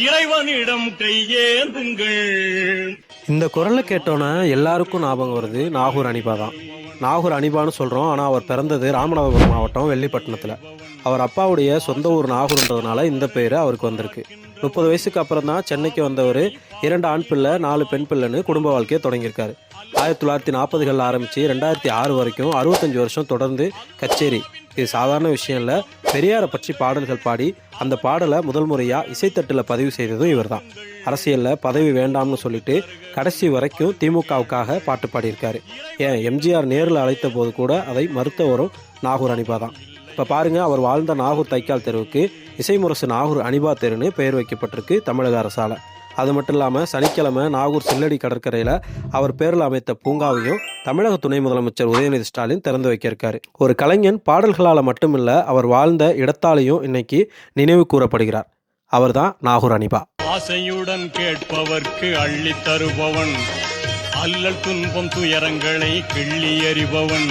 இறைவனிடம் கையேந்துங்கள். இந்த குரலை கேட்டோன்னே எல்லாருக்கும் ஞாபகம் வருது நாகூர் அனிபா தான். நாகூர் அனிபான்னு சொல்கிறோம், ஆனால் அவர் பிறந்தது ராமநாதபுரம் மாவட்டம் வெள்ளிப்பட்டினத்தில். அவர் அப்பாவுடைய சொந்த ஊர் நாகூர்ன்றதுனால இந்த பேர் அவருக்கு வந்திருக்கு. 30 வயசுக்கு அப்புறம் தான் சென்னைக்கு வந்தவர் 2 ஆண் பிள்ளை 4 பெண் பிள்ளைன்னு குடும்ப வாழ்க்கையை தொடங்கியிருக்காரு. 1940களில் ஆரம்பித்து 2006 வரைக்கும் 65 வருஷம் தொடர்ந்து கச்சேரி. இது சாதாரண விஷயம் இல்லை. பெரியாரை பற்றி பாடல்கள் பாடி அந்த பாடலை முதல் முறையாக இசைத்தட்டில் பதிவு செய்ததும் இவர் தான். அரசியலில் பதவி வேண்டாம்னு சொல்லிட்டு கடைசி வரைக்கும் திமுகவுக்காக பாட்டு பாடியிருக்காரு. ஏன் எம்ஜிஆர் நேரில் அழைத்த போது கூட அதை மறுத்தவரும் நாகூர் அனிபா தான். இப்போ பாருங்கள், அவர் வாழ்ந்த நாகூர் தைக்கால் தெருவுக்கு இசைமுரசு நாகூர் அனிபா தெருன்னு பெயர் வைக்கப்பட்டிருக்கு தமிழக அரசால். அது மட்டும் இல்லாமல் சனிக்கிழமை நாகூர் சில்லடி கடற்கரையில் அவர் பேரில் அமைத்த பூங்காவையும் தமிழக துணை முதலமைச்சர் உதயநிதி ஸ்டாலின் திறந்து வைக்க இருக்காரு. ஒரு கலைஞன் பாடல்களால் மட்டுமில்லை, அவர் வாழ்ந்த இடத்தாலையும் இன்னைக்கு நினைவு கூறப்படுகிறார். அவர்தான் நாகூர் அனிபா. ஆசையுடன் கேட்பவர்க்கு அள்ளி தருபவன், அல்லல் துன்பம் துயரங்களை கிள்ளி எறிபவன்.